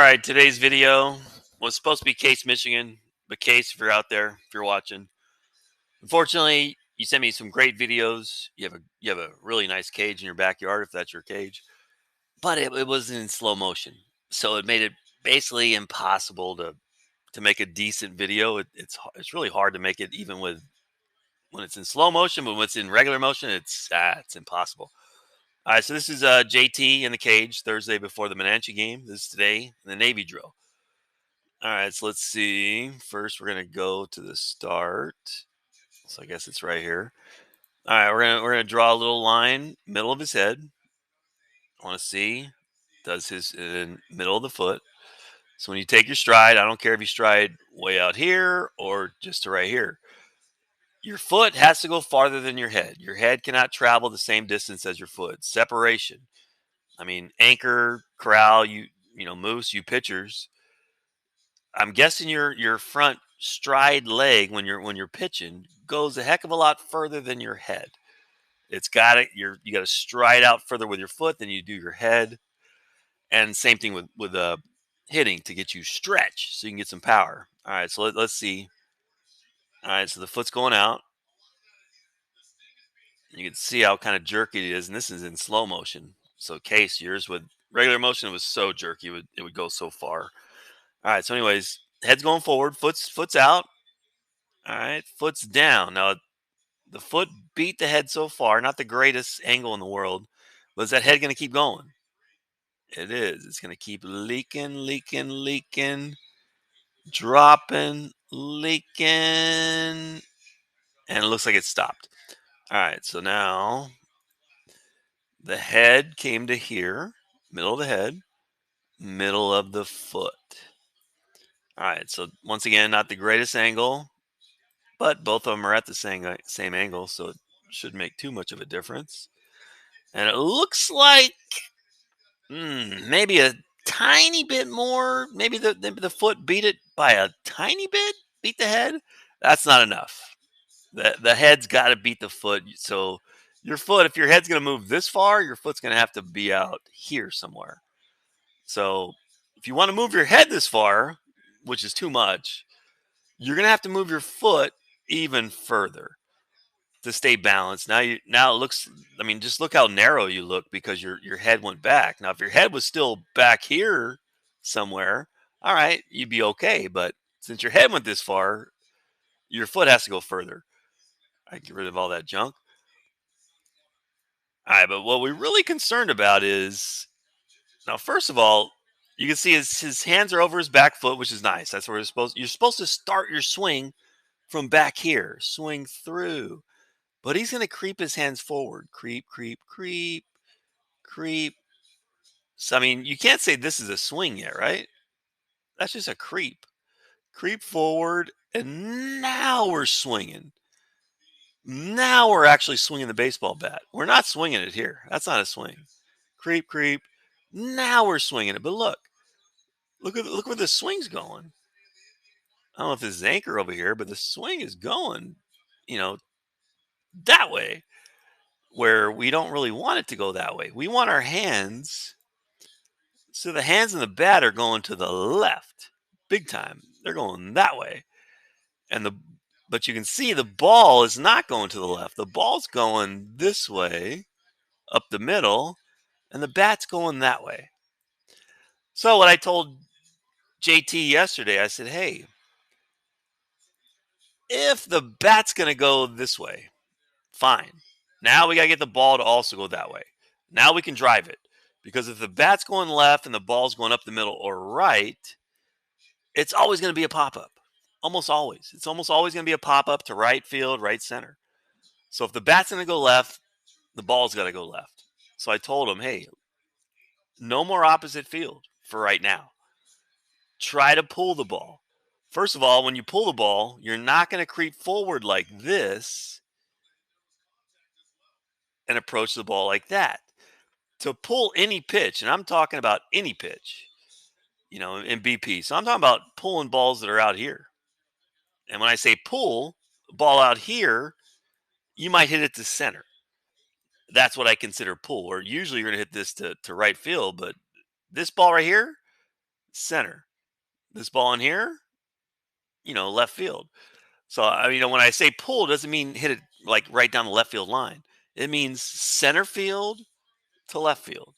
right, today's video was supposed to be Case, Michigan, but Case, if you're out there, if you're watching, unfortunately, you sent me some great videos. You have a really nice cage in your backyard, if that's your cage, but it was in slow motion, so it made it basically impossible to make a decent video. It's really hard to make it even with when it's in slow motion, but when it's in regular motion, it's impossible. All right, so this is JT in the cage Thursday before the Menanche game. This is today in the Navy drill. All right, so let's see. First, we're gonna go to the start. So I guess it's right here. All right, we're gonna draw a little line, middle of his head. I want to see does his middle of the foot. So when you take your stride, I don't care if you stride way out here or just to right here. Your foot has to go farther than your head. Your head cannot travel the same distance as your foot. Separation. I mean, anchor, corral, moose, you pitchers. I'm guessing your front stride leg when you're pitching goes a heck of a lot further than your head. It's got it. You got to stride out further with your foot than you do your head, and same thing with hitting to get you stretch so you can get some power. All right, so let's see. All right, so the foot's going out. You can see how kind of jerky it is, and this is in slow motion. So Case, yours with regular motion, it was so jerky, it would go so far. All right, so anyways, head's going forward, foot's out. All right, foot's down. Now, the foot beat the head so far, not the greatest angle in the world. But is that head going to keep going? It is. It's going to keep leaking, dropping, leaking, and it looks like it stopped. All right, so now the head came to here, middle of the head, middle of the foot. All right, so once again, not the greatest angle, but both of them are at the same angle, so it shouldn't make too much of a difference. And it looks like maybe a tiny bit more. Maybe the foot beat it by a tiny bit, beat the head. That's not enough. The head's got to beat the foot. So your foot, if your head's going to move this far, your foot's going to have to be out here somewhere. So if you want to move your head this far, which is too much, you're going to have to move your foot even further to stay balanced. Now it looks, I mean, just look how narrow you look because your head went back. Now if your head was still back here somewhere, all right, you'd be okay. But since your head went this far, your foot has to go further. I get rid of all that junk. All right, but what we're really concerned about is now, first of all, you can see his hands are over his back foot, which is nice. That's where you're supposed to start your swing from back here. Swing through. But he's going to creep his hands forward. Creep, creep, creep, creep. So, I mean, you can't say this is a swing yet, right? That's just a creep. Creep forward, and now we're swinging. Now we're actually swinging the baseball bat. We're not swinging it here. That's not a swing. Creep, creep. Now we're swinging it. But look where the swing's going. I don't know if this is anchor over here, but the swing is going, you know, that way. Where we don't really want it to go that way. We want our hands. So the hands and the bat are going to the left, big time. They're going that way, but you can see the ball is not going to the left. The ball's going this way, up the middle, and the bat's going that way. So what I told JT yesterday, I said, hey, if the bat's going to go this way, fine. Now we got to get the ball to also go that way. Now we can drive it. Because if the bat's going left and the ball's going up the middle or right, it's always going to be a pop-up. Almost always. It's almost always going to be a pop-up to right field, right center. So if the bat's going to go left, the ball's got to go left. So I told him, hey, no more opposite field for right now. Try to pull the ball. First of all, when you pull the ball, you're not going to creep forward like this and approach the ball like that. To pull any pitch, and I'm talking about any pitch, in BP. So I'm talking about pulling balls that are out here. And when I say pull, ball out here, you might hit it to center. That's what I consider pull. Or usually you're going to hit this to right field. But this ball right here, center. This ball in here, left field. So when I say pull, it doesn't mean hit it like right down the left field line. It means center field to left field.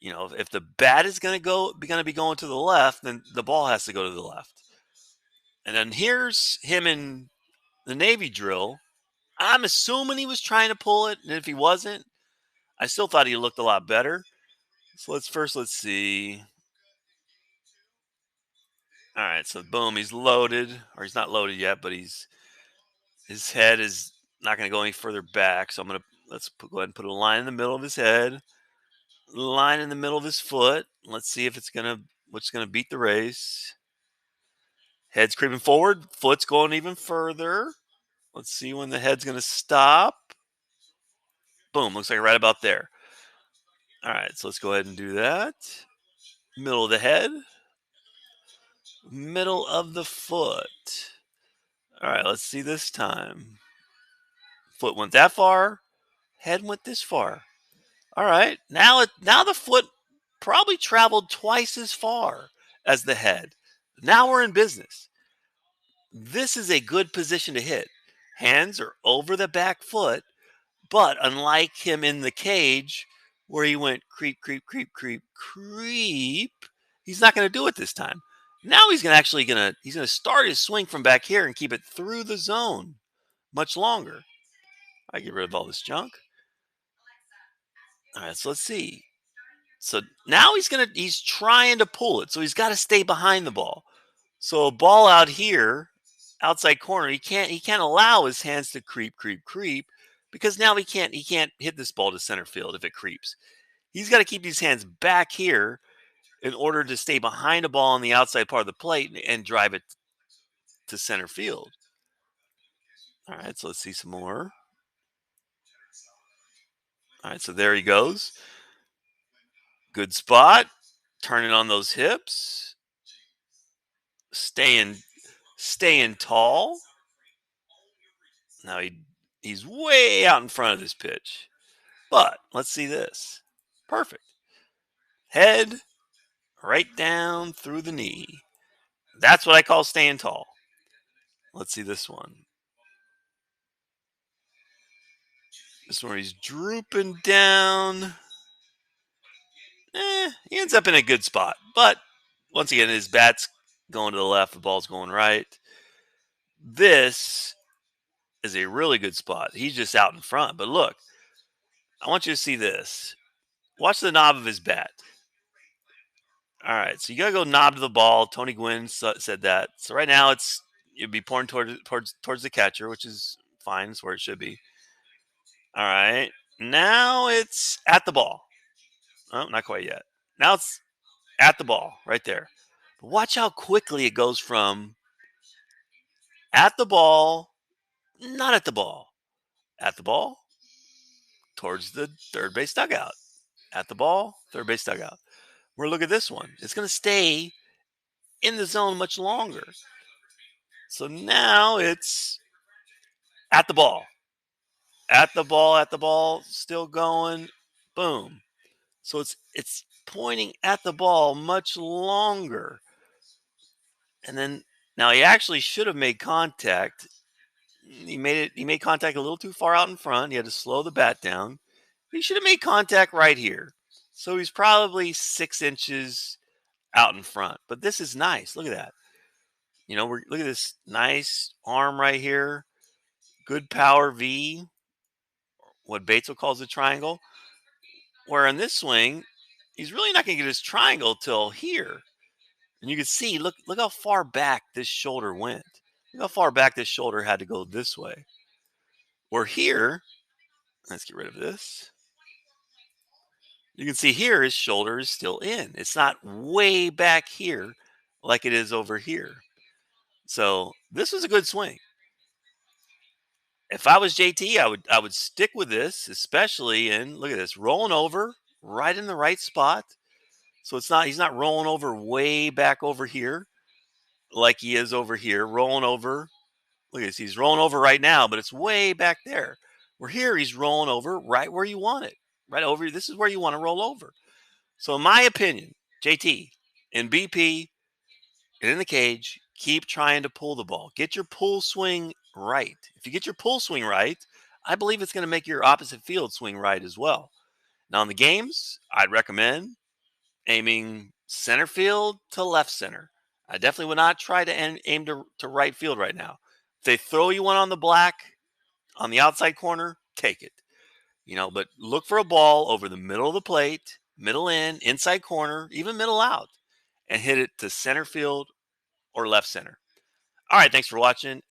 If the bat is gonna be going to the left, then the ball has to go to the left. And then here's him in the Navy drill. I'm assuming he was trying to pull it, and if he wasn't, I still thought he looked a lot better. So let's see. All right, so boom, he's loaded, or he's not loaded yet, but his head is not going to go any further back. So go ahead and put a line in the middle of his head, line in the middle of his foot. Let's see if what's gonna beat the race. Head's creeping forward, foot's going even further. Let's see when the head's gonna stop. Boom, looks like right about there. All right, so let's go ahead and do that. Middle of the head, middle of the foot. All right, let's see this time. Foot went that far, head went this far. All right, now the foot probably traveled twice as far as the head. Now we're in business. This is a good position to hit. Hands are over the back foot, but unlike him in the cage where he went creep, creep, creep, creep, creep, he's not going to do it this time. Now he's going to start his swing from back here and keep it through the zone much longer. I get rid of all this junk. All right, so let's see. So now he's trying to pull it. So he's got to stay behind the ball. So a ball out here, outside corner, he can't allow his hands to creep, creep, creep, because now he can't hit this ball to center field if it creeps. He's got to keep his hands back here in order to stay behind a ball on the outside part of the plate and drive it to center field. All right, so let's see some more. All right, so there he goes. Good spot. Turning on those hips. Staying tall. Now he's way out in front of this pitch. But let's see this. Perfect. Head right down through the knee. That's what I call staying tall. Let's see this one. This one he's drooping down. He ends up in a good spot. But once again, his bat's going to the left, the ball's going right. This is a really good spot. He's just out in front. But look, I want you to see this. Watch the knob of his bat. All right, so you gotta go knob to the ball. Tony Gwynn said that. So right now it'd be pointing towards the catcher, which is fine. It's where it should be. All right, now it's at the ball. Oh, not quite yet. Now it's at the ball right there. But watch how quickly it goes from at the ball, not at the ball, at the ball, towards the third base dugout. At the ball, third base dugout. We're look at this one. It's going to stay in the zone much longer. So now it's at the ball. At the ball, still going. Boom. So it's pointing at the ball much longer. And then now he actually should have made contact. He made contact a little too far out in front. He had to slow the bat down. He should have made contact right here. So he's probably 6 inches out in front. But this is nice. Look at that. Look at this nice arm right here. Good power V. What Batesville calls a triangle. Where in this swing, he's really not going to get his triangle till here. And you can see, look how far back this shoulder went. Look how far back this shoulder had to go this way. Where here, let's get rid of this. You can see here his shoulder is still in. It's not way back here like it is over here. So this was a good swing. If I was JT, I would stick with this, especially in, look at this, rolling over right in the right spot. So he's not rolling over way back over here like he is over here, rolling over. Look at this, he's rolling over right now, but it's way back there. Where here he's rolling over right where you want it. Right over, this is where you want to roll over. So in my opinion, JT, In BP and in the cage, keep trying to pull the ball. Get your pull swing right. If you get your pull swing right, I believe it's going to make your opposite field swing right as well. Now, in the games, I'd recommend aiming center field to left center. I definitely would not try to aim to right field right now. If they throw you one on the black on the outside corner, take it. But look for a ball over the middle of the plate, middle in, inside corner, even middle out, and hit it to center field or left center. All right, thanks for watching.